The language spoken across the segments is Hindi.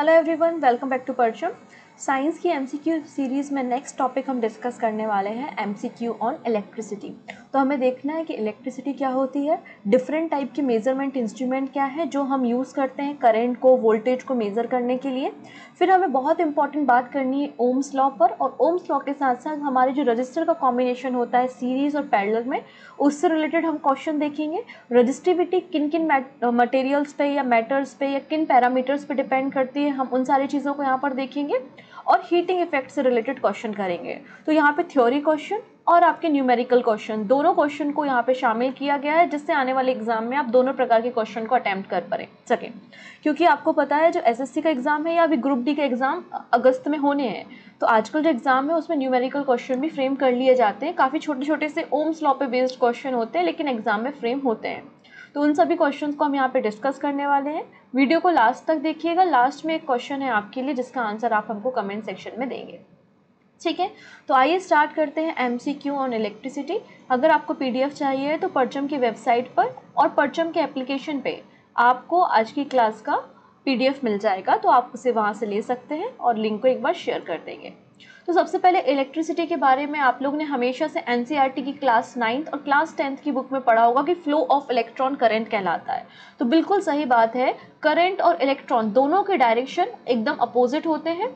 Hello everyone, welcome back to Parcham. Science की एमसीक्यू सीरीज़ में नेक्स्ट टॉपिक हम डिस्कस करने वाले हैं एमसीक्यू ऑन इलेक्ट्रिसिटी। तो हमें देखना है कि इलेक्ट्रिसिटी क्या होती है, डिफरेंट टाइप के मेजरमेंट इंस्ट्रूमेंट क्या है जो हम यूज़ करते हैं करंट को, वोल्टेज को मेज़र करने के लिए। फिर हमें बहुत इंपॉर्टेंट बात करनी है ओम्स लॉ पर, और ओम्स लॉ के साथ साथ हमारे जो रजिस्टर का कॉम्बिनेशन होता है सीरीज़ और पैरेलल में, उससे रिलेटेड हम क्वेश्चन देखेंगे। रजिस्टिविटी किन किन मटेरियल्स पे या मैटर्स पे या किन पैरामीटर्स पे डिपेंड करती है, हम उन सारी चीज़ों को यहाँ पर देखेंगे। और हीटिंग इफेक्ट से रिलेटेड क्वेश्चन करेंगे। तो यहाँ पे थ्योरी क्वेश्चन और आपके न्यूमेरिकल क्वेश्चन, दोनों क्वेश्चन को यहाँ पे शामिल किया गया है, जिससे आने वाले एग्जाम में आप दोनों प्रकार के क्वेश्चन को अटेम्प्ट कर सकें। क्योंकि आपको पता है जो एसएससी का एग्जाम है या अभी ग्रुप डी का एग्जाम अगस्त में होने हैं, तो आजकल जो एग्जाम है उसमें न्यूमेरिकल क्वेश्चन भी फ्रेम कर लिए जाते हैं। काफ़ी छोटे छोटे से ओम्स लॉ पे बेस्ड क्वेश्चन होते हैं, लेकिन एग्जाम में फ्रेम होते हैं। तो उन सभी क्वेश्चंस को हम यहाँ पे डिस्कस करने वाले हैं। वीडियो को लास्ट तक देखिएगा। लास्ट में एक क्वेश्चन है आपके लिए जिसका आंसर आप हमको कमेंट सेक्शन में देंगे, ठीक है। तो आइए स्टार्ट करते हैं एमसीक्यू ऑन इलेक्ट्रिसिटी। अगर आपको पीडीएफ चाहिए तो परचम की वेबसाइट पर और परचम के एप्लीकेशन पे आपको आज की क्लास का पीडीएफ मिल जाएगा, तो आप उसे वहाँ से ले सकते हैं और लिंक को एक बार शेयर कर देंगे। तो सबसे पहले इलेक्ट्रिसिटी के बारे में आप लोग ने हमेशा से एनसीईआरटी की क्लास 9th और क्लास 10th की बुक में पढ़ा होगा कि फ्लो ऑफ इलेक्ट्रॉन करंट कहलाता है। तो बिल्कुल सही बात है, करंट और इलेक्ट्रॉन दोनों के डायरेक्शन एकदम अपोजिट होते हैं।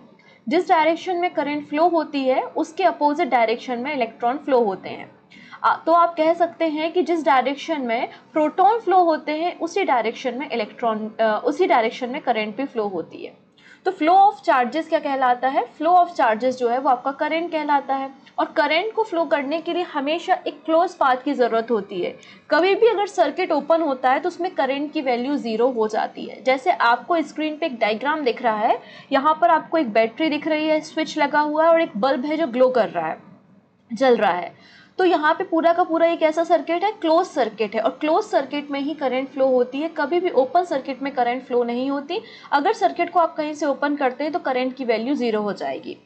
जिस डायरेक्शन में करंट फ्लो होती है उसके अपोजिट डायरेक्शन में इलेक्ट्रॉन फ्लो होते हैं। तो आप कह सकते हैं कि जिस डायरेक्शन में प्रोटॉन फ्लो होते हैं उसी डायरेक्शन में करंट भी फ्लो होती है। तो फ्लो ऑफ चार्जेस क्या कहलाता है? फ्लो ऑफ चार्जेस जो है वो आपका करंट कहलाता है। और करंट को फ्लो करने के लिए हमेशा एक क्लोज पाथ की ज़रूरत होती है। कभी भी अगर सर्किट ओपन होता है तो उसमें करंट की वैल्यू 0 हो जाती है। जैसे आपको स्क्रीन पे एक डायग्राम दिख रहा है, यहाँ पर आपको एक बैटरी दिख रही है, स्विच लगा हुआ है और एक बल्ब है जो ग्लो कर रहा है, जल रहा है। तो यहाँ पे पूरा का पूरा एक ऐसा सर्किट है, क्लोज सर्किट है, और क्लोज सर्किट में ही करंट फ्लो होती है। कभी भी ओपन सर्किट में करंट फ्लो नहीं होती। अगर सर्किट को आप कहीं से ओपन करते हैं तो करंट की वैल्यू 0 हो जाएगी।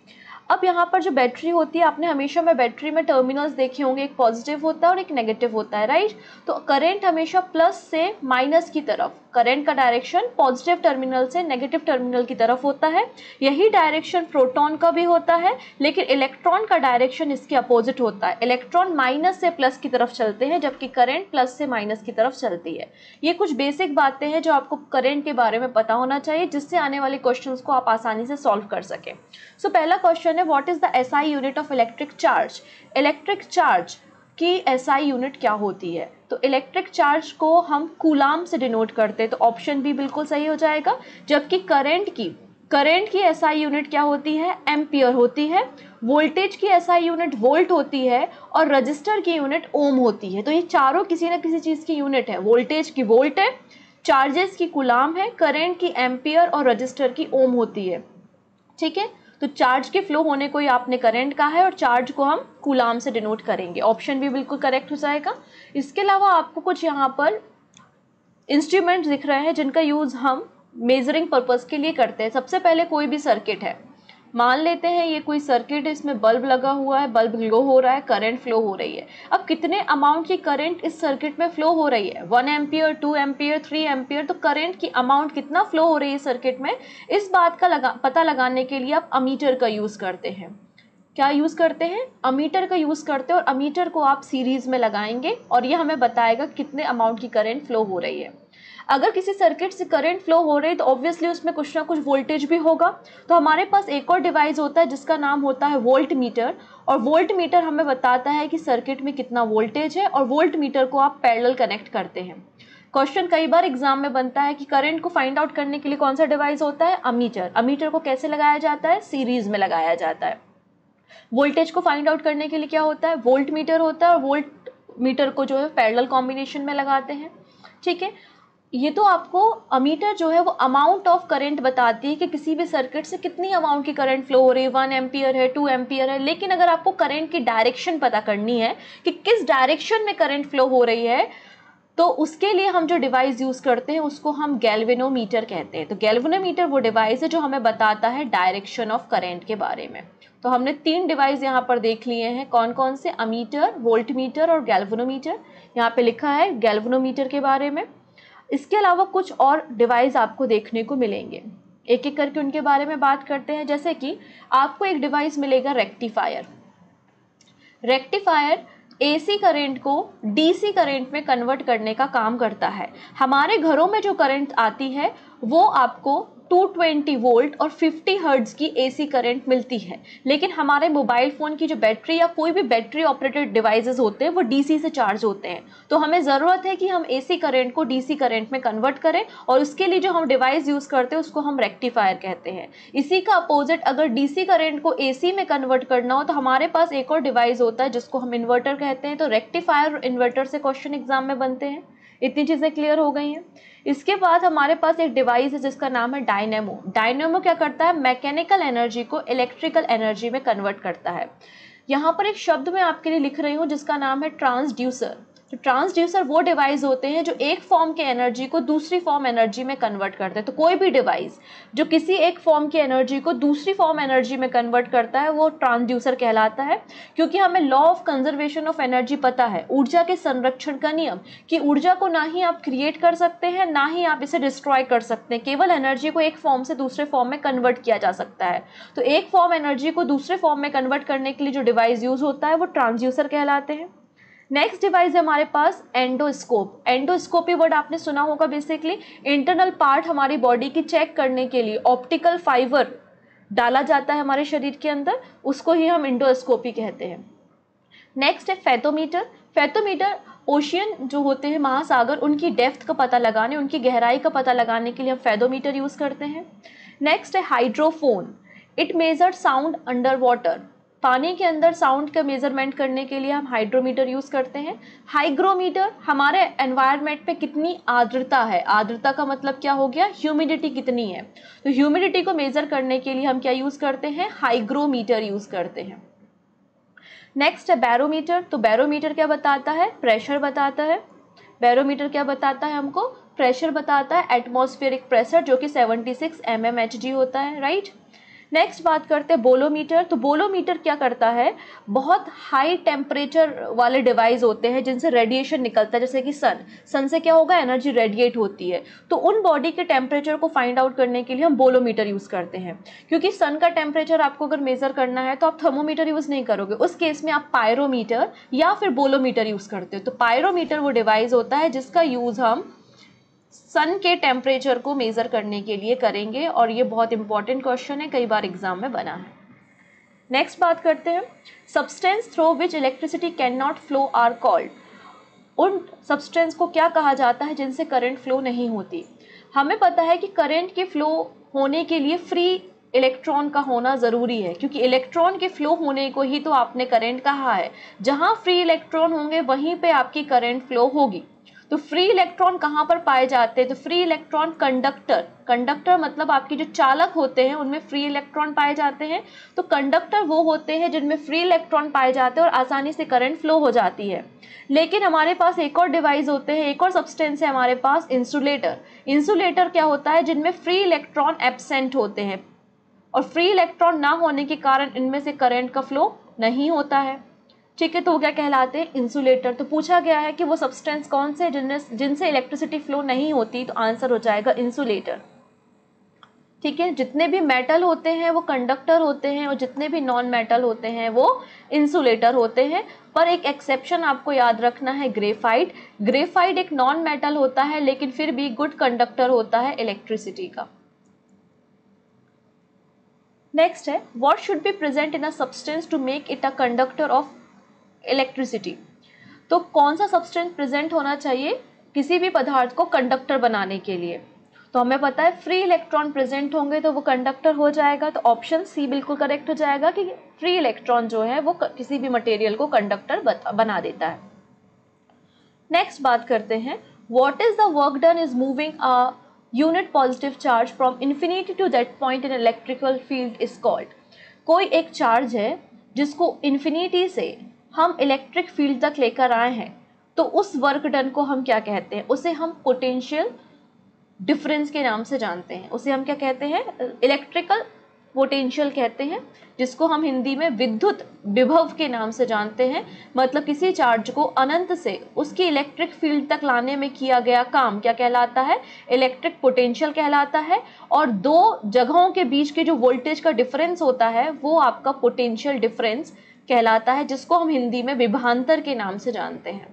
अब यहाँ पर जो बैटरी होती है, आपने हमेशा में बैटरी में टर्मिनल्स देखे होंगे, एक पॉजिटिव होता है और एक नेगेटिव होता है, राइट। तो करंट हमेशा प्लस से माइनस की तरफ, करंट का डायरेक्शन पॉजिटिव टर्मिनल से नेगेटिव टर्मिनल की तरफ होता है। यही डायरेक्शन प्रोटॉन का भी होता है, लेकिन इलेक्ट्रॉन का डायरेक्शन इसके अपोजिट होता है। इलेक्ट्रॉन माइनस से प्लस की तरफ चलते हैं, जबकि करंट प्लस से माइनस की तरफ चलती है। ये कुछ बेसिक बातें हैं जो आपको करंट के बारे में पता होना चाहिए, जिससे आने वाले क्वेश्चंस को आप आसानी से सॉल्व कर सकें। सो पहला क्वेश्चन है, what is the SI unit of electric charge? Electric charge की एसआई यूनिट क्या होती है? तो इलेक्ट्रिक चार्ज को हम कूलाम से डिनोट करते हैं, तो ऑप्शन बी बिल्कुल सही हो जाएगा। जबकि करंट की एसआई यूनिट क्या होती है? एम्पियर होती है। वोल्टेज की एसआई यूनिट वोल्ट होती है और रजिस्टर की यूनिट ओम होती है। तो ये चारों किसी न किसी चीज़ की यूनिट है। वोल्टेज की वोल्ट है, चार्जेस की कूलाम है, करंट की एम्पियर और रजिस्टर की ओम होती है, ठीक है। तो चार्ज के फ्लो होने को ही आपने करंट कहा है और चार्ज को हम कूलाम से डिनोट करेंगे। ऑप्शन भी बिल्कुल करेक्ट हो जाएगा। इसके अलावा आपको कुछ यहाँ पर इंस्ट्रूमेंट दिख रहे हैं जिनका यूज हम मेजरिंग पर्पस के लिए करते हैं। सबसे पहले कोई भी सर्किट है, मान लेते हैं ये कोई सर्किट है, इसमें बल्ब लगा हुआ है, बल्ब ग्लो हो रहा है, करंट फ्लो हो रही है। अब कितने अमाउंट की करंट इस सर्किट में फ्लो हो रही है? 1 एम्पियर, 2 एम्पियर, 3 एम्पियर। तो करंट की अमाउंट कितना फ्लो हो रही है सर्किट में, इस बात का पता लगाने के लिए आप अमीटर का यूज करते हैं। क्या यूज करते हैं? अमीटर का यूज करते हैं, और अमीटर को आप सीरीज में लगाएंगे और ये हमें बताएगा कितने अमाउंट की करंट फ्लो हो रही है। अगर किसी सर्किट से करंट फ्लो हो रही है तो ऑब्वियसली उसमें कुछ ना कुछ वोल्टेज भी होगा। तो हमारे पास एक और डिवाइस होता है जिसका नाम होता है वोल्ट मीटर, और वोल्ट मीटर हमें बताता है कि सर्किट में कितना वोल्टेज है, और वोल्ट मीटर को आप पैरेलल कनेक्ट करते हैं। क्वेश्चन कई बार एग्जाम में बनता है कि करंट को फाइंड आउट करने के लिए कौन सा डिवाइस होता है? अमीटर। अमीटर को कैसे लगाया जाता है? सीरीज में लगाया जाता है। वोल्टेज को फाइंड आउट करने के लिए क्या होता है? वोल्ट मीटर होता है, और वोल्ट मीटर को जो है पैरेलल कॉम्बिनेशन में लगाते हैं, ठीक है। ये तो आपको अमीटर जो है वो अमाउंट ऑफ करंट बताती है कि किसी भी सर्किट से कितनी अमाउंट की करंट फ्लो हो रही है, 1 एम्पियर है, 2 एम्पियर है। लेकिन अगर आपको करंट की डायरेक्शन पता करनी है कि किस डायरेक्शन में करंट फ्लो हो रही है, तो उसके लिए हम जो डिवाइस यूज करते हैं उसको हम गैल्वेनोमीटर कहते हैं। तो गैल्वेनोमीटर वो डिवाइस है जो हमें बताता है डायरेक्शन ऑफ करंट के बारे में। तो हमने 3 डिवाइस यहाँ पर देख लिए हैं, कौन कौन से? अमीटर, वोल्ट मीटर और गैल्वेनोमीटर। यहाँ पे लिखा है गैल्वेनोमीटर के बारे में। इसके अलावा कुछ और डिवाइस आपको देखने को मिलेंगे। एक एक करके उनके बारे में बात करते हैं। जैसे कि आपको एक डिवाइस मिलेगा रेक्टिफायर। रेक्टिफायर एसी करंट को डीसी करंट में कन्वर्ट करने का काम करता है। हमारे घरों में जो करंट आती है वो आपको 220 वोल्ट और 50 हर्ट्ज की एसी करंट मिलती है, लेकिन हमारे मोबाइल फ़ोन की जो बैटरी या कोई भी बैटरी ऑपरेटेड डिवाइसेस होते हैं वो डीसी से चार्ज होते हैं। तो हमें ज़रूरत है कि हम एसी करंट को डीसी करंट में कन्वर्ट करें, और उसके लिए जो हम डिवाइस यूज़ करते हैं उसको हम रेक्टिफायर कहते हैं। इसी का अपोजिट अगर डीसी करंट को एसी में कन्वर्ट करना हो तो हमारे पास एक और डिवाइस होता है जिसको हम इन्वर्टर कहते हैं। तो रेक्टिफायर और इन्वर्टर से क्वेश्चन एग्जाम में बनते हैं। इतनी चीज़ें क्लियर हो गई हैं। इसके बाद हमारे पास एक डिवाइस है जिसका नाम है डायनेमो। डायनेमो क्या करता है? मैकेनिकल एनर्जी को इलेक्ट्रिकल एनर्जी में कन्वर्ट करता है। यहाँ पर एक शब्द मैं आपके लिए लिख रही हूँ जिसका नाम है ट्रांसड्यूसर। तो ट्रांसड्यूसर वो डिवाइस होते हैं जो एक फॉर्म के एनर्जी को दूसरी फॉर्म एनर्जी में कन्वर्ट करते हैं। तो कोई भी डिवाइस जो किसी एक फॉर्म की एनर्जी को दूसरी फॉर्म एनर्जी में कन्वर्ट करता है वो ट्रांसड्यूसर कहलाता है। क्योंकि हमें law of conservation of energy पता है, ऊर्जा के संरक्षण का नियम, कि ऊर्जा को ना ही आप क्रिएट कर सकते हैं ना ही आप इसे डिस्ट्रॉय कर सकते हैं, केवल एनर्जी को एक फॉर्म से दूसरे फॉर्म में कन्वर्ट किया जा सकता है। तो एक फॉर्म एनर्जी को दूसरे फॉर्म में कन्वर्ट करने के लिए जो डिवाइस यूज होता है वो ट्रांसड्यूसर कहलाते हैं। नेक्स्ट डिवाइस है हमारे पास एंडोस्कोप। एंडोस्कोपी वर्ड आपने सुना होगा। बेसिकली इंटरनल पार्ट हमारी बॉडी की चेक करने के लिए ऑप्टिकल फाइबर डाला जाता है हमारे शरीर के अंदर, उसको ही हम एंडोस्कोपी कहते हैं। नेक्स्ट है फेथोमीटर। फेथोमीटर ओशियन जो होते हैं महासागर, उनकी डेप्थ का पता लगाने, उनकी गहराई का पता लगाने के लिए हम फेथोमीटर यूज करते हैं। नेक्स्ट है hydrophone. It measure sound under water. पानी के अंदर साउंड का मेजरमेंट करने के लिए हम हाइड्रोमीटर यूज करते हैं। हाइग्रोमीटर हमारे एनवायरनमेंट पे कितनी आर्द्रता है, आर्द्रता का मतलब क्या हो गया, ह्यूमिडिटी कितनी है। तो ह्यूमिडिटी को मेजर करने के लिए हम क्या यूज करते हैं, हाइग्रोमीटर यूज करते हैं। नेक्स्ट है बैरोमीटर। तो बैरोमीटर क्या बताता है, प्रेशर बताता है। बैरोमीटर क्या बताता है हमको, प्रेशर बताता है, एटमॉस्फेरिक प्रेशर जो कि 76 mmHg होता है, राइट। नेक्स्ट बात करते हैं बोलोमीटर। तो बोलोमीटर क्या करता है, बहुत हाई टेम्परेचर वाले डिवाइस होते हैं जिनसे रेडिएशन निकलता है, जैसे कि सन से क्या होगा, एनर्जी रेडिएट होती है। तो उन बॉडी के टेम्परेचर को फाइंड आउट करने के लिए हम बोलोमीटर यूज़ करते हैं। क्योंकि सन का टेम्परेचर आपको अगर मेजर करना है तो आप थर्मोमीटर यूज़ नहीं करोगे, उस केस में आप पायरोमीटर या फिर बोलोमीटर यूज़ करते हो। तो पायरोमीटर वो डिवाइस होता है जिसका यूज़ हम सन के टेम्परेचर को मेजर करने के लिए करेंगे, और ये बहुत इंपॉर्टेंट क्वेश्चन है, कई बार एग्जाम में बना है। नेक्स्ट बात करते हैं, substance through which electricity can not flow are called. उन सब्सटेंस को क्या कहा जाता है जिनसे करंट फ्लो नहीं होती। हमें पता है कि करंट के फ्लो होने के लिए फ्री इलेक्ट्रॉन का होना ज़रूरी है, क्योंकि इलेक्ट्रॉन के फ्लो होने को ही तो आपने करंट कहा है। जहाँ फ्री इलेक्ट्रॉन होंगे वहीं पे आपकी करंट फ्लो होगी। तो फ्री इलेक्ट्रॉन कहाँ पर पाए जाते हैं, तो फ्री इलेक्ट्रॉन कंडक्टर मतलब आपके जो चालक होते हैं उनमें फ्री इलेक्ट्रॉन पाए जाते हैं। तो कंडक्टर वो होते हैं जिनमें फ्री इलेक्ट्रॉन पाए जाते हैं और आसानी से करंट फ्लो हो जाती है। लेकिन हमारे पास एक और डिवाइस होते हैं, एक और सब्सटेंस है हमारे पास, इंसुलेटर। इंसुलेटर क्या होता है, जिनमें फ्री इलेक्ट्रॉन एब्सेंट होते हैं, और फ्री इलेक्ट्रॉन ना होने के कारण इनमें से करंट का फ्लो नहीं होता है। ठीक है, तो वो क्या कहलाते हैं, इंसुलेटर। तो पूछा गया है कि वो सब्सटेंस कौन से जिनसे इलेक्ट्रिसिटी फ्लो नहीं होती, तो आंसर हो जाएगा इंसुलेटर। ठीक है, जितने भी मेटल होते हैं वो कंडक्टर होते हैं, और जितने भी नॉन मेटल होते हैं वो इंसुलेटर होते हैं। पर एक एक्सेप्शन आपको याद रखना है, ग्रेफाइट। ग्रेफाइट एक नॉन मेटल होता है लेकिन फिर भी गुड कंडक्टर होता है इलेक्ट्रिसिटी का। नेक्स्ट है, what should be present in a substance to make it a conductor of electricity. तो कौन सा सब्सटेंस प्रेजेंट होना चाहिए किसी भी पदार्थ को कंडक्टर बनाने के लिए। तो हमें पता है फ्री इलेक्ट्रॉन प्रेजेंट होंगे तो वो कंडक्टर हो जाएगा। तो ऑप्शन सी बिल्कुल करेक्ट हो जाएगा कि फ्री इलेक्ट्रॉन जो है वो किसी भी मटेरियल को कंडक्टर बना देता है। नेक्स्ट बात करते हैं, what is the work done is moving a unit positive charge from infinity to that point in electrical field is called. कोई एक चार्ज है जिसको इन्फिनिटी से हम इलेक्ट्रिक फील्ड तक लेकर आए हैं, तो उस वर्क डन को हम क्या कहते हैं, उसे हम पोटेंशियल डिफरेंस के नाम से जानते हैं। उसे हम क्या कहते हैं, इलेक्ट्रिकल पोटेंशियल कहते हैं, जिसको हम हिंदी में विद्युत विभव के नाम से जानते हैं। मतलब किसी चार्ज को अनंत से उसकी इलेक्ट्रिक फील्ड तक लाने में किया गया काम क्या कहलाता है? इलेक्ट्रिक पोटेंशियल कहलाता है। और दो जगहों के बीच के जो वोल्टेज का डिफरेंस होता है वो आपका पोटेंशियल डिफरेंस कहलाता है, जिसको हम हिंदी में विभवांतर के नाम से जानते हैं।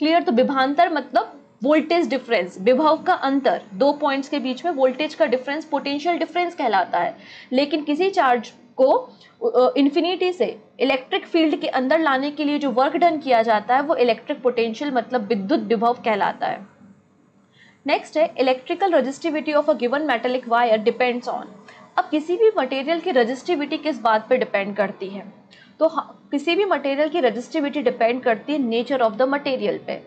क्लियर? तो विभवांतर मतलब वोल्टेज डिफरेंस, विभव का अंतर, दो पॉइंट्स के बीच में वोल्टेज का डिफरेंस पोटेंशियल डिफरेंस कहलाता है। लेकिन किसी चार्ज को इन्फिनिटी से इलेक्ट्रिक फील्ड के अंदर लाने के लिए जो वर्क डन किया जाता है वो इलेक्ट्रिक पोटेंशियल मतलब विद्युत विभव कहलाता है। नेक्स्ट है electrical resistivity of a given metallic wire depends on. अब किसी भी मटेरियल की रेजिस्टिविटी किस बात पे डिपेंड करती है? तो किसी भी मटेरियल की रेजिस्टिविटी डिपेंड करती है नेचर ऑफ द मटेरियल पे।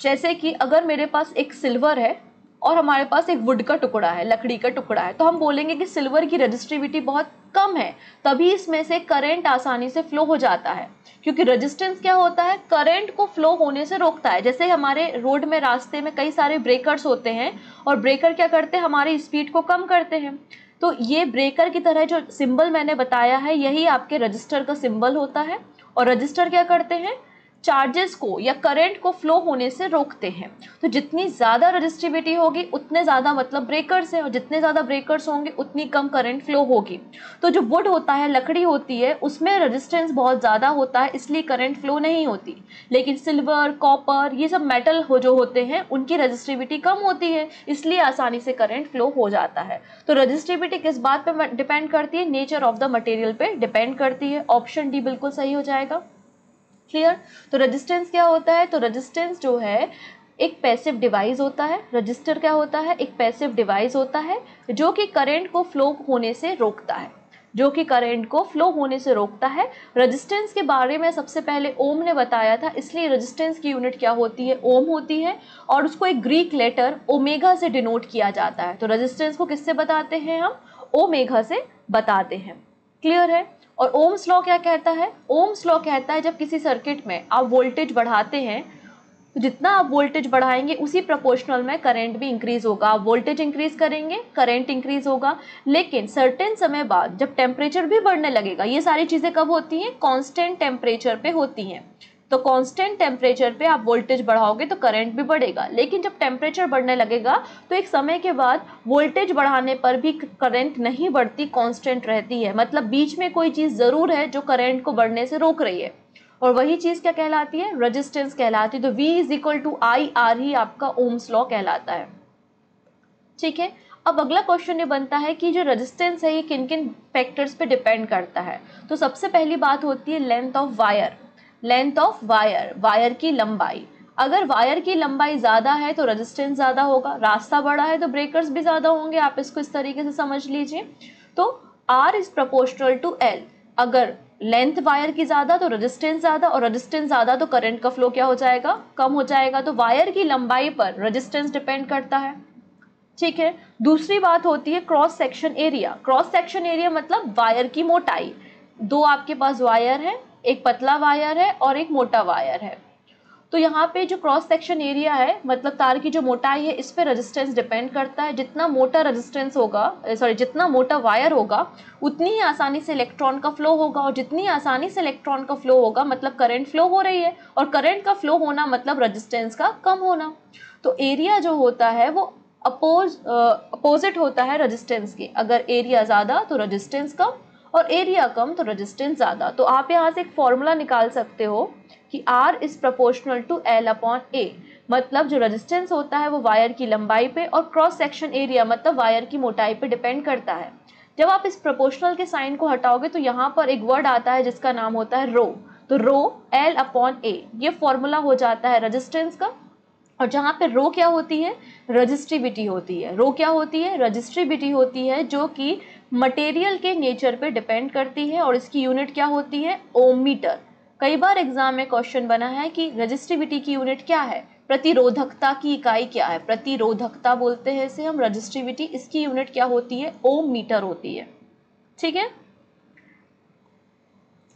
जैसे कि अगर मेरे पास एक सिल्वर है और हमारे पास एक वुड का टुकड़ा है, लकड़ी का टुकड़ा है, तो हम बोलेंगे कि सिल्वर की रेजिस्टिविटी बहुत कम है, तभी इसमें से करंट आसानी से फ्लो हो जाता है। क्योंकि रेजिस्टेंस क्या होता है? करंट को फ्लो होने से रोकता है। जैसे हमारे रोड में, रास्ते में कई सारे ब्रेकर्स होते हैं और ब्रेकर क्या करते हैं? हमारी स्पीड को कम करते हैं। तो ये ब्रेकर की तरह जो सिंबल मैंने बताया है यही आपके रजिस्टर का सिंबल होता है। और रजिस्टर क्या करते हैं? चार्जेस को या करंट को फ्लो होने से रोकते हैं। तो जितनी ज़्यादा रेजिस्टिविटी होगी उतने ज़्यादा मतलब ब्रेकर्स हैं, और जितने ज़्यादा ब्रेकर्स होंगे उतनी कम करंट फ्लो होगी। तो जो वुड होता है, लकड़ी होती है, उसमें रेजिस्टेंस बहुत ज़्यादा होता है, इसलिए करंट फ्लो नहीं होती। लेकिन सिल्वर, कॉपर, ये सब मेटल जो होते हैं उनकी रेजिस्टिविटी कम होती है, इसलिए आसानी से करंट फ्लो हो जाता है। तो रेजिस्टिविटी किस बात पर डिपेंड करती है? नेचर ऑफ द मटेरियल पे डिपेंड करती है। ऑप्शन डी बिल्कुल सही हो जाएगा। क्लियर? तो रेजिस्टेंस क्या होता है? तो रेजिस्टेंस जो है एक पैसिव डिवाइस होता है। रजिस्टर क्या होता है? एक पैसिव डिवाइस होता है जो कि करंट को फ्लो होने से रोकता है, जो कि करंट को फ्लो होने से रोकता है। रेजिस्टेंस के बारे में सबसे पहले ओम ने बताया था, इसलिए रेजिस्टेंस की यूनिट क्या होती है? ओम होती है। और उसको एक ग्रीक लेटर ओमेगा से डिनोट किया जाता है। तो रेजिस्टेंस को किससे बताते हैं हम? ओमेगा से बताते हैं। क्लियर है? और ओम्स लॉ क्या कहता है? ओम्स लॉ कहता है जब किसी सर्किट में आप वोल्टेज बढ़ाते हैं तो जितना आप वोल्टेज बढ़ाएंगे उसी प्रोपोर्शनल में करंट भी इंक्रीज होगा। आप वोल्टेज इंक्रीज करेंगे, करंट इंक्रीज होगा। लेकिन सर्टेन समय बाद जब टेम्परेचर भी बढ़ने लगेगा, ये सारी चीज़ें कब होती हैं? कांस्टेंट टेम्परेचर पे होती हैं। तो कांस्टेंट टेम्परेचर पे आप वोल्टेज बढ़ाओगे तो करंट भी बढ़ेगा। लेकिन जब टेम्परेचर बढ़ने लगेगा तो एक समय के बाद वोल्टेज बढ़ाने पर भी करंट नहीं बढ़ती, कांस्टेंट रहती है। मतलब बीच में कोई चीज़ ज़रूर है जो करंट को बढ़ने से रोक रही है, और वही चीज़ क्या कहलाती है? रेजिस्टेंस कहलाती है। तो V = IR ही आपका ओम्स लॉ कहलाता है। ठीक है? अब अगला क्वेश्चन ये बनता है कि जो रेजिस्टेंस है ये किन किन फैक्टर्स पे डिपेंड करता है। तो सबसे पहली बात होती है length of wire. Length of wire, wire की लंबाई। अगर वायर की लंबाई ज़्यादा है तो रेजिस्टेंस ज़्यादा होगा, रास्ता बड़ा है तो ब्रेकर्स भी ज़्यादा होंगे। आप इसको इस तरीके से समझ लीजिए। तो R is proportional to L। अगर लेंथ वायर की ज़्यादा तो रेजिस्टेंस ज़्यादा, और रेजिस्टेंस ज़्यादा तो करंट का फ्लो क्या हो जाएगा? कम हो जाएगा। तो वायर की लंबाई पर रेजिस्टेंस डिपेंड करता है। ठीक है? दूसरी बात होती है cross section area. Cross section area मतलब वायर की मोटाई। दो आपके पास वायर है, एक पतला वायर है और एक मोटा वायर है। तो यहाँ पे जो क्रॉस सेक्शन एरिया है मतलब तार की जो मोटाई है, इस पे रेजिस्टेंस डिपेंड करता है। जितना मोटा रेजिस्टेंस होगा, जितना मोटा वायर होगा उतनी ही आसानी से इलेक्ट्रॉन का फ्लो होगा, और जितनी आसानी से इलेक्ट्रॉन का फ्लो होगा मतलब करंट फ्लो हो रही है, और करंट का फ्लो होना मतलब रेजिस्टेंस का कम होना। तो एरिया जो होता है वो अपोजिट होता है रेजिस्टेंस के। अगर एरिया ज़्यादा तो रेजिस्टेंस कम, और एरिया कम तो रेजिस्टेंस ज़्यादा। तो आप यहाँ से एक फॉर्मूला निकाल सकते हो कि R is proportional to L/A। मतलब जो रेजिस्टेंस होता है वो वायर की लंबाई पे, और क्रॉस सेक्शन एरिया मतलब वायर की मोटाई पे डिपेंड करता है। जब आप इस प्रोपोर्शनल के साइन को हटाओगे तो यहाँ पर एक वर्ड आता है जिसका नाम होता है रो। तो रो L/A, ये फॉर्मूला हो जाता है रेजिस्टेंस का। और जहाँ पे रो क्या होती है? रजिस्टिविटी होती है। रो क्या होती है? रजिस्टिविटी होती है, जो कि मटेरियल के नेचर पे डिपेंड करती है, और इसकी यूनिट क्या होती है? ओम मीटर। कई बार एग्जाम में क्वेश्चन बना है कि रजिस्टिविटी की यूनिट क्या है? प्रतिरोधकता की इकाई क्या है? प्रतिरोधकता बोलते हैं इसे हम। रजिस्टिविटी, इसकी यूनिट क्या होती है? ओम मीटर होती है। ठीक है?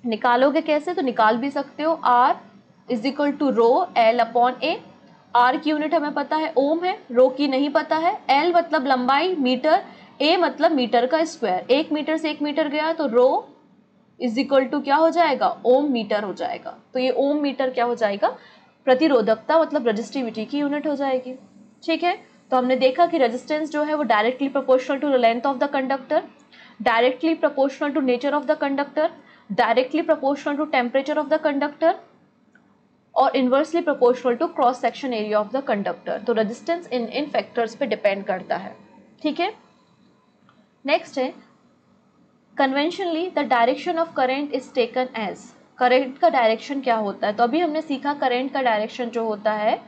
निकालोगे कैसे? तो निकाल भी सकते हो। R = रो L/A। R की यूनिट हमें पता है ओम है, रो की नहीं पता है। L मतलब लंबाई, मीटर, ए मतलब मीटर का स्क्वायर, 1 मीटर से 1 मीटर गया तो रो इज इक्वल टू क्या हो जाएगा, ओम मीटर हो जाएगा। तो ये ओम मीटर क्या हो जाएगा, प्रतिरोधकता मतलब रजिस्टिविटी की यूनिट हो जाएगी। ठीक है, तो हमने देखा कि रेजिस्टेंस जो है वो directly proportional to the length of the conductor, directly proportional to nature of the conductor, directly proportional to temperature of the conductor और inversely proportional to cross section area of the conductor. तो रेजिस्टेंस इन फैक्टर्स पे डिपेंड करता है। ठीक है, नेक्स्ट है conventionally the direction of current is taken as. Current का डायरेक्शन क्या होता है, तो अभी हमने सीखा करंट का डायरेक्शन जो होता है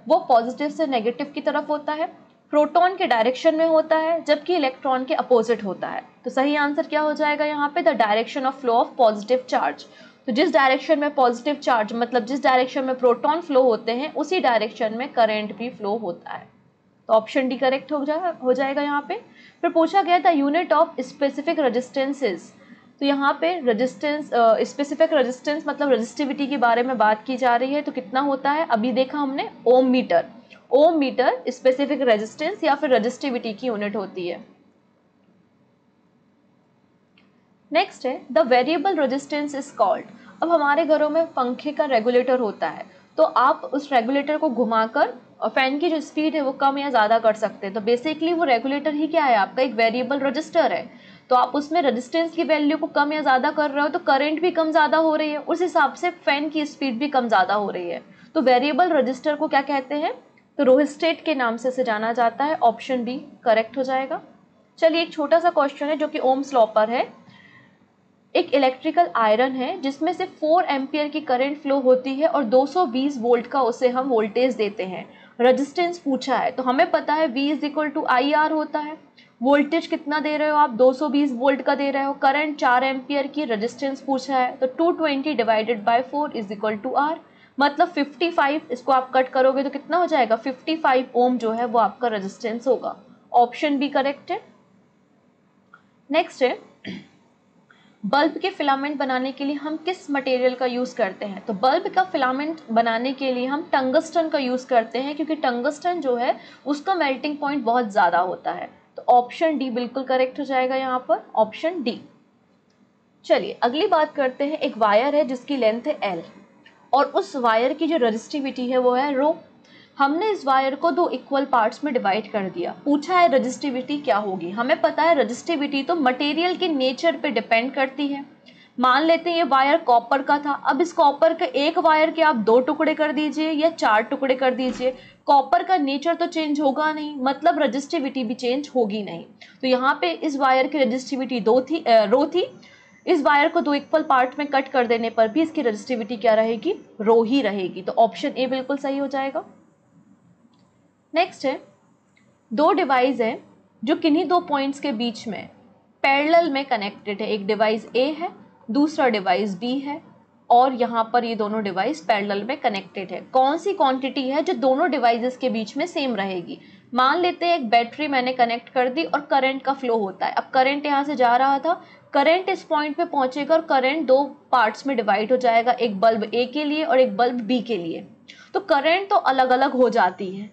वो पॉजिटिव से नेगेटिव की तरफ होता है, प्रोटॉन के डायरेक्शन में होता है, जबकि इलेक्ट्रॉन के अपोजिट होता है। तो सही आंसर क्या हो जाएगा यहाँ पे, the direction of flow of positive charge. तो जिस डायरेक्शन में पॉजिटिव चार्ज मतलब जिस डायरेक्शन में प्रोटॉन फ्लो होते हैं उसी डायरेक्शन में करंट भी फ्लो होता है। तो ऑप्शन डी करेक्ट हो जाएगा यहाँ पे। फिर पूछा गया था यूनिट ऑफ स्पेसिफिक रेजिस्टेंसेस। तो यहाँ पे रेजिस्टेंस स्पेसिफिक रेजिस्टेंस मतलब रेजिस्टिविटी के बारे में बात की जा रही है। तो कितना होता है, अभी देखा हमने ओम मीटर। ओम मीटर स्पेसिफिक रेजिस्टेंस या फिर रेजिस्टिविटी की यूनिट होती है। नेक्स्ट है the variable resistance is called. अब हमारे घरों में पंखे का रेगुलेटर होता है, तो आप उस रेगुलेटर को घुमाकर फैन की जो स्पीड है वो कम या ज़्यादा कर सकते हैं। तो बेसिकली वो रेगुलेटर ही क्या है, आपका एक वेरिएबल रजिस्टर है। तो आप उसमें रेजिस्टेंस की वैल्यू को कम या ज़्यादा कर रहे हो तो करंट भी कम ज़्यादा हो रही है, उस हिसाब से फैन की स्पीड भी कम ज़्यादा हो रही है। तो वेरिएबल रजिस्टर को क्या कहते हैं, तो रोहिस्टेट के नाम से इसे जाना जाता है। ऑप्शन बी करेक्ट हो जाएगा। चलिए एक छोटा सा क्वेश्चन है जो कि ओम्स लॉ पर है। एक इलेक्ट्रिकल आयरन है जिसमें से 4 एम्पियर की करंट फ्लो होती है और 220 वोल्ट का उसे हम वोल्टेज देते हैं। रेजिस्टेंस पूछा है, तो हमें पता है V is equal to I R होता है। वोल्टेज कितना दे रहे हो आप, 220 वोल्ट का दे रहे हो, करंट 4 एम्पियर की, रेजिस्टेंस पूछा है तो 220 divided by 4 is equal to R, मतलब 55। इसको आप कट करोगे तो कितना हो जाएगा, 55 ओम जो है वो आपका रेजिस्टेंस होगा। ऑप्शन बी करेक्ट है। नेक्स्ट है बल्ब के फिलामेंट बनाने के लिए हम किस मटेरियल का यूज़ करते हैं। तो बल्ब का फिलामेंट बनाने के लिए हम टंगस्टन का यूज़ करते हैं, क्योंकि टंगस्टन जो है उसका मेल्टिंग पॉइंट बहुत ज़्यादा होता है। तो ऑप्शन डी बिल्कुल करेक्ट हो जाएगा यहाँ पर, ऑप्शन डी। चलिए अगली बात करते हैं। एक वायर है जिसकी लेंथ है L और उस वायर की जो रेजिस्टिविटी है वो है रो। हमने इस वायर को 2 इक्वल पार्ट्स में डिवाइड कर दिया। पूछा है रेजिस्टिविटी क्या होगी। हमें पता है रेजिस्टिविटी तो मटेरियल के नेचर पे डिपेंड करती है। मान लेते हैं ये वायर कॉपर का था, अब इस कॉपर के एक वायर के आप 2 टुकड़े कर दीजिए या 4 टुकड़े कर दीजिए, कॉपर का नेचर तो चेंज होगा नहीं, मतलब रेजिस्टिविटी भी चेंज होगी नहीं। तो यहाँ पे इस वायर की रेजिस्टिविटी रो थी। इस वायर को 2 इक्वल पार्ट में कट कर देने पर भी इसकी रेजिस्टिविटी क्या रहेगी, रो ही रहेगी। तो ऑप्शन ए बिल्कुल सही हो जाएगा। नेक्स्ट है 2 डिवाइस है जो किन्हीं 2 पॉइंट्स के बीच में पैरेलल में कनेक्टेड है। एक डिवाइस ए है, दूसरा डिवाइस बी है और यहाँ पर ये दोनों डिवाइस पैरेलल में कनेक्टेड है। कौन सी क्वांटिटी है जो दोनों डिवाइसेस के बीच में सेम रहेगी। मान लेते हैं एक बैटरी मैंने कनेक्ट कर दी और करंट का फ्लो होता है। अब करंट यहाँ से जा रहा था, करंट इस पॉइंट पे पहुंचेगा और करंट 2 पार्ट्स में डिवाइड हो जाएगा, एक बल्ब ए के लिए और एक बल्ब बी के लिए। तो करंट तो अलग अलग हो जाती है,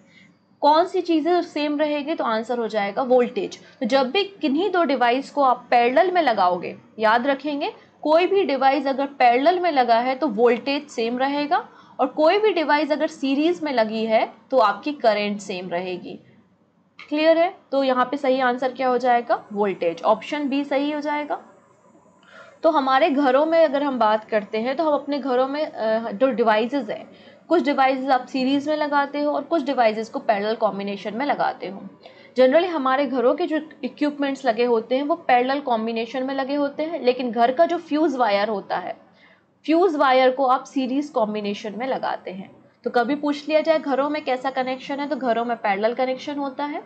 कौन सी चीज़ें सेम रहेगी, तो आंसर हो जाएगा वोल्टेज। तो जब भी किन्हीं 2 डिवाइस को आप पैरेलल में लगाओगे, याद रखेंगे कोई भी डिवाइस अगर पैरेलल में लगा है तो वोल्टेज सेम रहेगा और कोई भी डिवाइस अगर सीरीज में लगी है तो आपकी करंट सेम रहेगी। क्लियर है। तो यहाँ पे सही आंसर क्या हो जाएगा, वोल्टेज। ऑप्शन बी सही हो जाएगा। तो हमारे घरों में अगर हम बात करते हैं तो हम अपने घरों में जो डिवाइसेस हैं, कुछ डिवाइसेस आप सीरीज़ में लगाते हो और कुछ डिवाइसेस को पैरेलल कॉम्बिनेशन में लगाते हो। जनरली हमारे घरों के जो इक्विपमेंट्स लगे होते हैं वो पैरेलल कॉम्बिनेशन में लगे होते हैं, लेकिन घर का जो फ्यूज़ वायर होता है, फ्यूज़ वायर को आप सीरीज़ कॉम्बिनेशन में लगाते हैं। तो कभी पूछ लिया जाए घरों में कैसा कनेक्शन है, तो घरों में पैरेलल कनेक्शन होता है,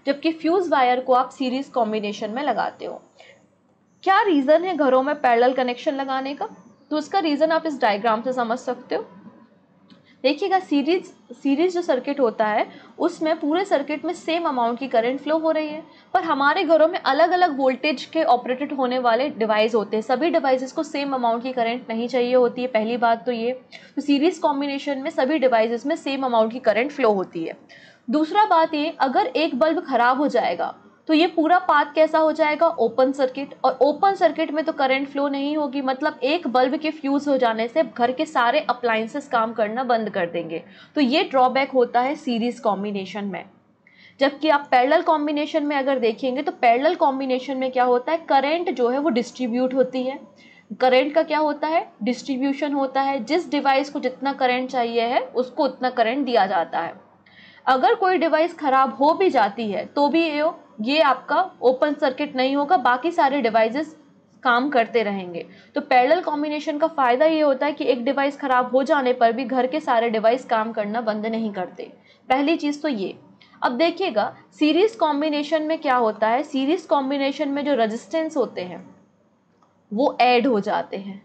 जबकि फ्यूज़ वायर को आप सीरीज़ कॉम्बिनेशन में लगाते हो। क्या रीज़न है घरों में पैरेलल कनेक्शन लगाने का, तो उसका रीज़न आप इस डायग्राम से समझ सकते हो। देखिएगा सीरीज जो सर्किट होता है उसमें पूरे सर्किट में सेम अमाउंट की करंट फ्लो हो रही है, पर हमारे घरों में अलग अलग वोल्टेज के ऑपरेटेड होने वाले डिवाइस होते हैं। सभी डिवाइसेस को सेम अमाउंट की करंट नहीं चाहिए होती है, पहली बात तो ये। तो सीरीज कॉम्बिनेशन में सभी डिवाइसेस में सेम अमाउंट की करंट फ्लो होती है। दूसरा बात ये, अगर एक बल्ब खराब हो जाएगा तो ये पूरा पाथ कैसा हो जाएगा, ओपन सर्किट। और ओपन सर्किट में तो करंट फ्लो नहीं होगी, मतलब एक बल्ब के फ्यूज हो जाने से घर के सारे अप्लायंसेस काम करना बंद कर देंगे। तो ये ड्रॉबैक होता है सीरीज कॉम्बिनेशन में। जबकि आप पैरेलल कॉम्बिनेशन में अगर देखेंगे तो पैरेलल कॉम्बिनेशन में क्या होता है, करंट जो है वो डिस्ट्रीब्यूट होती है। करंट का क्या होता है, डिस्ट्रीब्यूशन होता है। जिस डिवाइस को जितना करंट चाहिए है उसको उतना करंट दिया जाता है। अगर कोई डिवाइस खराब हो भी जाती है तो भी ये आपका ओपन सर्किट नहीं होगा, बाकी सारे डिवाइसेस काम करते रहेंगे। तो पैरेलल कॉम्बिनेशन का फायदा ये होता है कि एक डिवाइस खराब हो जाने पर भी घर के सारे डिवाइस काम करना बंद नहीं करते। पहली चीज तो ये। अब देखिएगा सीरीज कॉम्बिनेशन में क्या होता है, सीरीज कॉम्बिनेशन में जो रेजिस्टेंस होते हैं वो ऐड हो जाते हैं।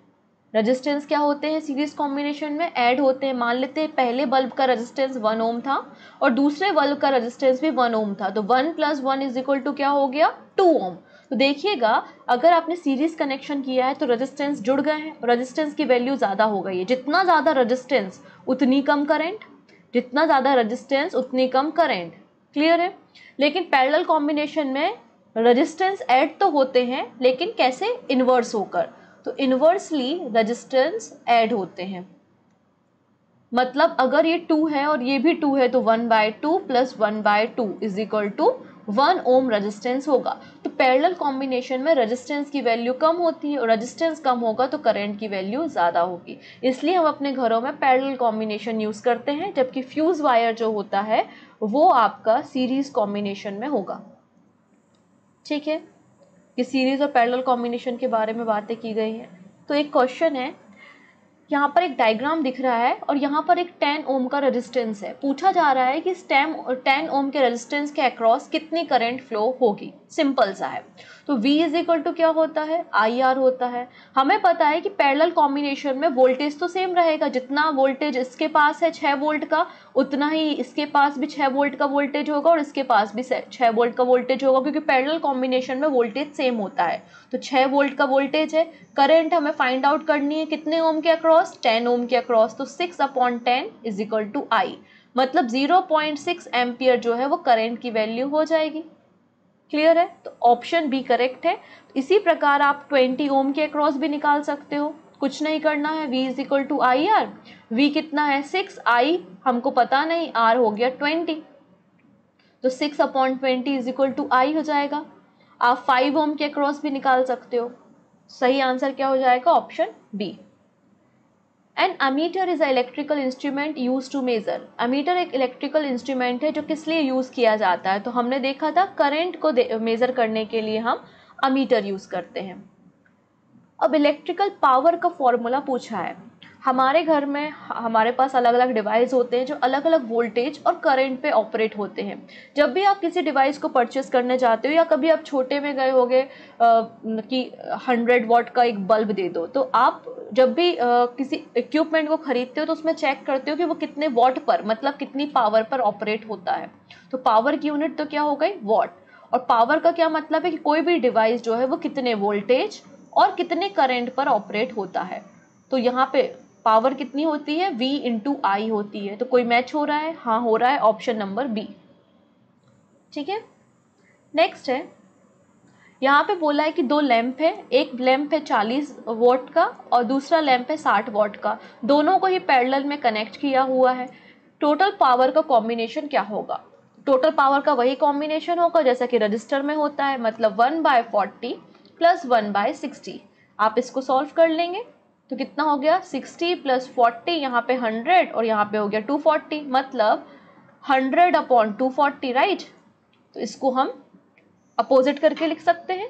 रेजिस्टेंस क्या होते हैं सीरीज कॉम्बिनेशन में, ऐड होते हैं। मान लेते हैं पहले बल्ब का रेजिस्टेंस 1 ओम था और दूसरे बल्ब का रेजिस्टेंस भी 1 ओम था, तो 1 + 1 = क्या हो गया, 2 ओम। तो देखिएगा अगर आपने सीरीज कनेक्शन किया है तो रेजिस्टेंस जुड़ गए हैं, रेजिस्टेंस की वैल्यू ज़्यादा हो गई है। जितना ज़्यादा रेजिस्टेंस उतनी कम करेंट, जितना ज़्यादा रेजिस्टेंस उतनी कम करेंट। क्लियर है। लेकिन पैरेलल कॉम्बिनेशन में रेजिस्टेंस ऐड तो होते हैं, लेकिन कैसे, इन्वर्स होकर। तो इन्वर्सली रेजिस्टेंस ऐड होते हैं। मतलब अगर ये 2 है और ये भी 2 है तो 1/2 + 1/2 = 1 ओम रेजिस्टेंस होगा। तो पैरेलल कॉम्बिनेशन में रेजिस्टेंस की वैल्यू कम होती है और रेजिस्टेंस कम होगा तो करंट की वैल्यू ज़्यादा होगी। इसलिए हम अपने घरों में पैरेलल कॉम्बिनेशन यूज़ करते हैं, जबकि फ्यूज वायर जो होता है वो आपका सीरीज कॉम्बिनेशन में होगा। ठीक है, कि सीरीज और पैरेलल कॉम्बिनेशन के बारे में बातें की गई हैं। तो एक क्वेश्चन है, यहाँ पर एक डायग्राम दिख रहा है और यहाँ पर एक 10 ओम का रेजिस्टेंस है। पूछा जा रहा है कि 10 ओम के रेजिस्टेंस के अक्रॉस कितनी करंट फ्लो होगी। सिंपल सा है। तो V = क्या होता है, IR होता है। हमें पता है कि पैरेलल कॉम्बिनेशन में वोल्टेज तो सेम रहेगा, जितना वोल्टेज इसके पास है 6 वोल्ट का उतना ही इसके पास भी 6 वोल्ट का वोल्टेज होगा और इसके पास भी 6 वोल्ट का वोल्टेज होगा, क्योंकि पैरेलल कॉम्बिनेशन में वोल्टेज सेम होता है। तो 6 वोल्ट का वोल्टेज है। करंट हमें फाइंड आउट करनी है कितने ओम के अक्रॉस, 10 ओम के अक्रॉस। तो 6/10 = I, मतलब 0.6 एम्पियर जो है वो करंट की वैल्यू हो जाएगी। क्लियर है। तो ऑप्शन बी करेक्ट है। इसी प्रकार आप 20 ओम के अक्रॉस भी निकाल सकते हो। कुछ नहीं करना है, V = IR। V कितना है, 6, I हमको पता नहीं, R हो गया 20, तो 6/20 = I हो जाएगा। आप 5 ओम के अक्रॉस भी निकाल सकते हो। सही आंसर क्या हो जाएगा, option B. An ammeter is a electrical instrument use to measure. Ammeter एक इलेक्ट्रिकल इंस्ट्रूमेंट है जो किस लिए यूज किया जाता है, तो हमने देखा था करंट को मेजर करने के लिए हम अमीटर यूज करते हैं। अब इलेक्ट्रिकल पावर का फॉर्मूला पूछा है। हमारे घर में हमारे पास अलग अलग डिवाइस होते हैं जो अलग अलग वोल्टेज और करंट पे ऑपरेट होते हैं। जब भी आप किसी डिवाइस को परचेस करने जाते हो या कभी आप छोटे में गए होगे कि 100 वाट का एक बल्ब दे दो, तो आप जब भी किसी इक्विपमेंट को खरीदते हो तो उसमें चेक करते हो कि वो कितने वॉट पर, मतलब कितनी पावर पर ऑपरेट होता है। तो पावर की यूनिट तो क्या हो गई, वॉट। और पावर का क्या मतलब है कि कोई भी डिवाइस जो है वो कितने वोल्टेज और कितने करंट पर ऑपरेट होता है। तो यहाँ पे पावर कितनी होती है, V × I होती है। तो कोई मैच हो रहा है, हाँ हो रहा है, ऑप्शन नंबर बी। ठीक है। नेक्स्ट है, यहाँ पे बोला है कि 2 लैंप है, एक लैंप है 40 वॉट का और दूसरा लैंप है 60 वॉट का। दोनों को ही पैरेलल में कनेक्ट किया हुआ है। टोटल पावर का कॉम्बिनेशन क्या होगा, टोटल पावर का वही कॉम्बिनेशन होगा जैसा कि रजिस्टर में होता है, मतलब 1/40 + 1/60। आप इसको सॉल्व कर लेंगे तो कितना हो गया, 60 + 40, यहाँ पे 100 और यहाँ पे हो गया 240, मतलब 100/240, राइट। तो इसको हम अपोजिट करके लिख सकते हैं।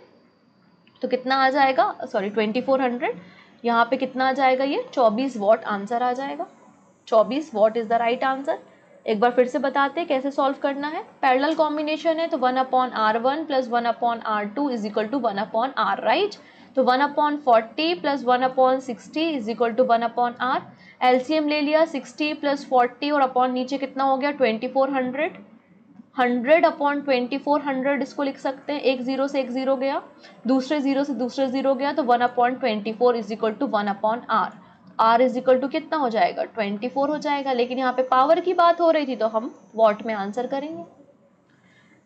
तो कितना आ जाएगा, सॉरी 2400, यहाँ पे कितना आ जाएगा, ये 24 वॉट आंसर आ जाएगा। 24 what is the right answer. एक बार फिर से बताते हैं कैसे सॉल्व करना है। पैरेलल कॉम्बिनेशन है तो 1/R1 + 1/R2 = 1/R, राइट। तो 1/40 + 1/60 = 1/R। एलसीएम ले लिया, 60 + 40 और अपॉन नीचे कितना हो गया, 2400। 100/2400 इसको लिख सकते हैं। एक जीरो से एक जीरो गया, दूसरे जीरो से दूसरे जीरो गया, तो 1/24 = 1/R। R = कितना हो जाएगा, 24 हो जाएगा। लेकिन यहाँ पे पावर की बात हो रही थी तो हम वॉट में आंसर करेंगे।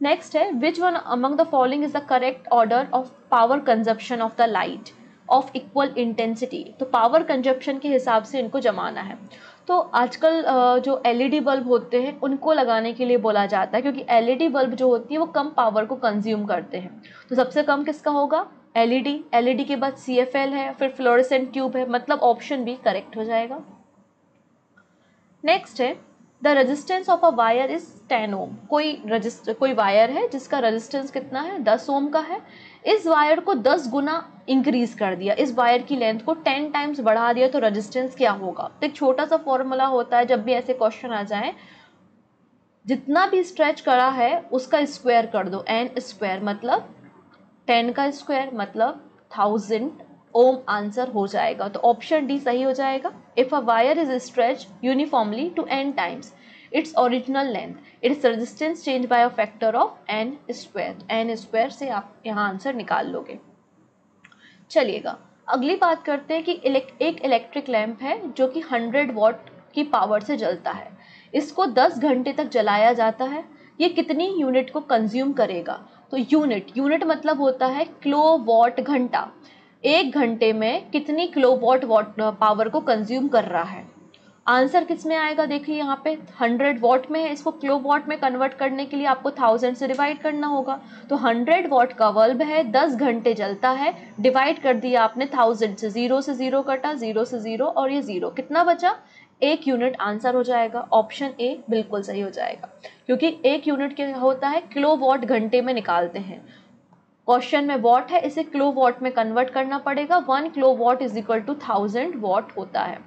नेक्स्ट है which one among the following is the correct order of power consumption of the light of equal intensity. तो पावर कंजप्शन के हिसाब से इनको जमाना है। तो आजकल जो एलईडी बल्ब होते हैं उनको लगाने के लिए बोला जाता है, क्योंकि एलईडी बल्ब जो होती है वो कम पावर को कंज्यूम करते हैं। तो सबसे कम किसका होगा? एलईडी। एलईडी के बाद सीएफएल है, फिर फ्लोरेसेंट ट्यूब है, मतलब ऑप्शन बी करेक्ट हो जाएगा। नेक्स्ट है the resistance of a wire is 10 ओम। कोई वायर है जिसका रेजिस्टेंस कितना है? 10 ओम का है। इस वायर को 10 गुना इंक्रीज कर दिया, इस वायर की लेंथ को 10 टाइम्स बढ़ा दिया, तो रेजिस्टेंस क्या होगा? तो एक छोटा सा फॉर्मूला होता है, जब भी ऐसे क्वेश्चन आ जाए, जितना भी स्ट्रेच करा है उसका स्क्वायर कर दो, एन स्क्वायर मतलब 10 का स्क्वायर मतलब 1000 ओम आंसर हो जाएगा। तो ऑप्शन डी सही हो जाएगा। If a wire is stretch uniformly to n times its original length, its resistance change by a factor of n square. n square से आप यहाँ आंसर निकाल लोगे। चलिएगा अगली बात करते हैं कि एक इलेक्ट्रिक लैंप है जो कि 100 वॉट की पावर से जलता है। इसको 10 घंटे तक जलाया जाता है। ये कितनी यूनिट को कंज्यूम करेगा? तो यूनिट मतलब होता है किलोवाट घंटा। एक घंटे में कितनी किलोवाट पावर को कंज्यूम कर रहा है? आंसर किस में आएगा? देखिए यहाँ पे 100 वॉट में है, इसको किलोवाट में कन्वर्ट करने के लिए आपको 1000 से डिवाइड करना होगा। तो 100 वॉट का बल्ब है, 10 घंटे जलता है, डिवाइड कर दिया आपने 1000 से, 0 से 0 कटा, 0 से 0 और ये 0, कितना बचा? 1 यूनिट आंसर हो जाएगा। ऑप्शन ए बिल्कुल सही हो जाएगा, क्योंकि 1 यूनिट क्या होता है? किलोवाट घंटे में निकालते हैं। क्वेश्चन में वॉट है, इसे किलोवाट में कन्वर्ट करना पड़ेगा। 1 kilowatt is equal to 1000 watt होता है।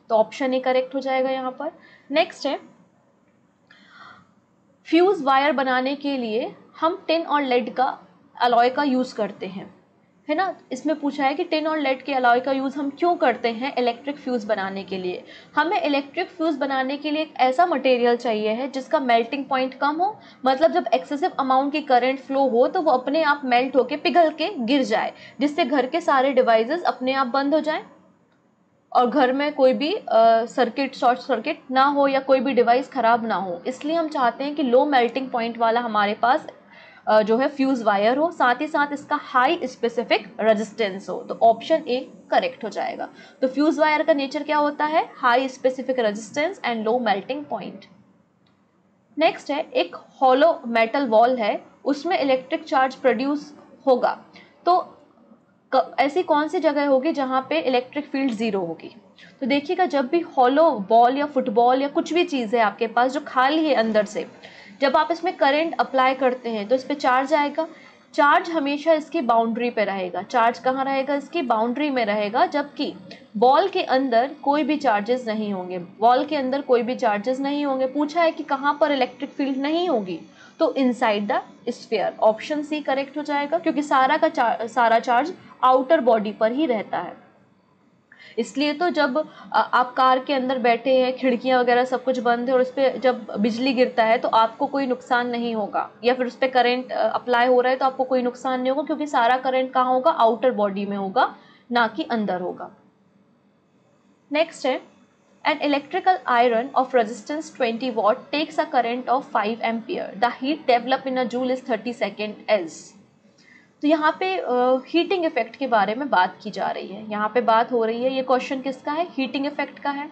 तो ऑप्शन ए करेक्ट हो जाएगा यहाँ पर। नेक्स्ट है फ्यूज वायर बनाने के लिए हम टिन और लेड का अलॉय का यूज करते हैं, है ना। इसमें पूछा है कि टिन और लेड के अलॉय का यूज हम क्यों करते हैं इलेक्ट्रिक फ्यूज बनाने के लिए। हमें इलेक्ट्रिक फ्यूज बनाने के लिए एक ऐसा मटेरियल चाहिए है जिसका मेल्टिंग पॉइंट कम हो, मतलब जब एक्सेसिव अमाउंट की करंट फ्लो हो तो वो अपने आप मेल्ट होके पिघल के गिर जाए, जिससे घर के सारे डिवाइसेस अपने आप बंद हो जाएं और घर में कोई भी शॉर्ट सर्किट ना हो या कोई भी डिवाइस खराब ना हो। इसलिए हम चाहते हैं कि लो मेल्टिंग पॉइंट वाला हमारे पास जो है फ्यूज वायर हो, साथ ही साथ इसका हाई स्पेसिफिक रेजिस्टेंस हो। तो ऑप्शन ए करेक्ट हो जाएगा। तो फ्यूज वायर का नेचर क्या होता है? High specific resistance and low melting point. Next है एक हॉलो मेटल वॉल है, उसमें इलेक्ट्रिक चार्ज प्रोड्यूस होगा, तो ऐसी कौन सी जगह होगी जहाँ पे इलेक्ट्रिक फील्ड जीरो होगी? तो देखिएगा जब भी हॉलो बॉल या फुटबॉल या कुछ भी चीज़ है आपके पास जो खाली है अंदर से, जब आप इसमें करंट अप्लाई करते हैं तो इस पर चार्ज आएगा। चार्ज हमेशा इसकी बाउंड्री पे रहेगा। चार्ज कहाँ रहेगा? इसकी बाउंड्री में रहेगा, जबकि बॉल के अंदर कोई भी चार्जेस नहीं होंगे। बॉल के अंदर कोई भी चार्जेस नहीं होंगे। पूछा है कि कहाँ पर इलेक्ट्रिक फील्ड नहीं होगी, तो inside the sphere. Option C correct हो जाएगा, क्योंकि सारा चार्ज आउटर बॉडी पर ही रहता है। इसलिए तो जब आप कार के अंदर बैठे हैं, खिड़कियां वगैरह सब कुछ बंद है और उस पर जब बिजली गिरता है तो आपको कोई नुकसान नहीं होगा, या फिर उस पर करंट अप्लाई हो रहा है तो आपको कोई नुकसान नहीं होगा, क्योंकि सारा करंट कहाँ होगा? आउटर बॉडी में होगा, ना कि अंदर होगा। नेक्स्ट है an electrical iron of resistance 20 watt takes a current of 5 ampere. The heat developed in a joule is 30 second as. तो यहाँ पे हीटिंग इफेक्ट के बारे में बात की जा रही है। यहाँ पे बात हो रही है, ये क्वेश्चन किसका है? हीटिंग इफेक्ट का है।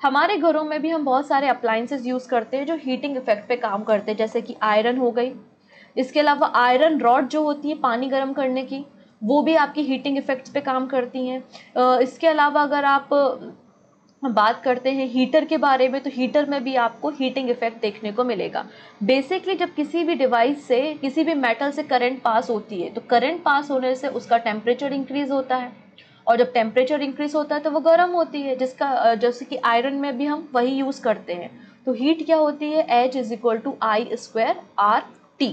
हमारे घरों में भी हम बहुत सारे अप्लायंसेस यूज़ करते हैं जो हीटिंग इफेक्ट पे काम करते हैं, जैसे कि आयरन हो गई। इसके अलावा आयरन रॉड जो होती है पानी गर्म करने की, वो भी आपकी हीटिंग इफेक्ट्स पे काम करती हैं। इसके अलावा अगर आप बात करते हैं हीटर के बारे में, तो हीटर में भी आपको हीटिंग इफेक्ट देखने को मिलेगा। बेसिकली जब किसी भी डिवाइस से, किसी भी मेटल से करंट पास होती है, तो करंट पास होने से उसका टेम्परेचर इंक्रीज होता है, और जब टेम्परेचर इंक्रीज होता है तो वो गर्म होती है, जिसका जैसे कि आयरन में भी हम वही यूज़ करते हैं। तो हीट क्या होती है? H is equal to I square R T.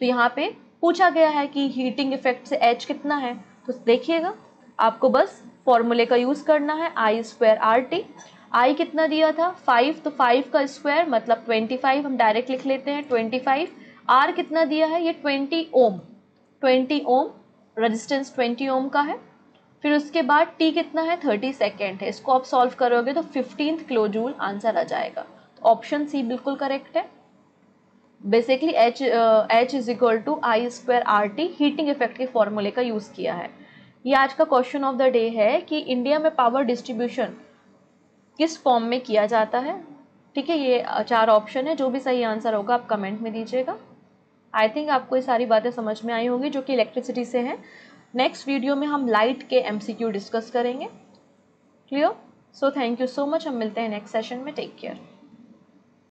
तो यहाँ पे पूछा गया है कि हीटिंग इफेक्ट से H कितना है, तो देखिएगा आपको बस फॉर्मूले का यूज़ करना है, आई स्क्वायर आर टी। आई कितना दिया था? 5, तो 5 का स्क्वायर मतलब 25, हम डायरेक्ट लिख लेते हैं 25। आर कितना दिया है? ये 20 ओम, 20 ओम रेजिस्टेंस 20 ओम का है। फिर उसके बाद टी कितना है? 30 सेकेंड है। इसको आप सॉल्व करोगे तो 15 किलो जूल आंसर आ जाएगा। तो ऑप्शन सी बिल्कुल करेक्ट है। Basically H is equal to I square R T heating effect के फॉर्मूले का यूज़ किया है। ये आज का क्वेश्चन ऑफ द डे है कि इंडिया में पावर डिस्ट्रीब्यूशन किस फॉर्म में किया जाता है। ठीक है, ये 4 ऑप्शन है, जो भी सही आंसर होगा आप कमेंट में दीजिएगा। आई थिंक आपको ये सारी बातें समझ में आई होंगी जो कि इलेक्ट्रिसिटी से हैं। नेक्स्ट वीडियो में हम लाइट के MCQ डिस्कस करेंगे। Clear? So thank you so much, हम मिलते हैं नेक्स्ट सेशन में। Take care.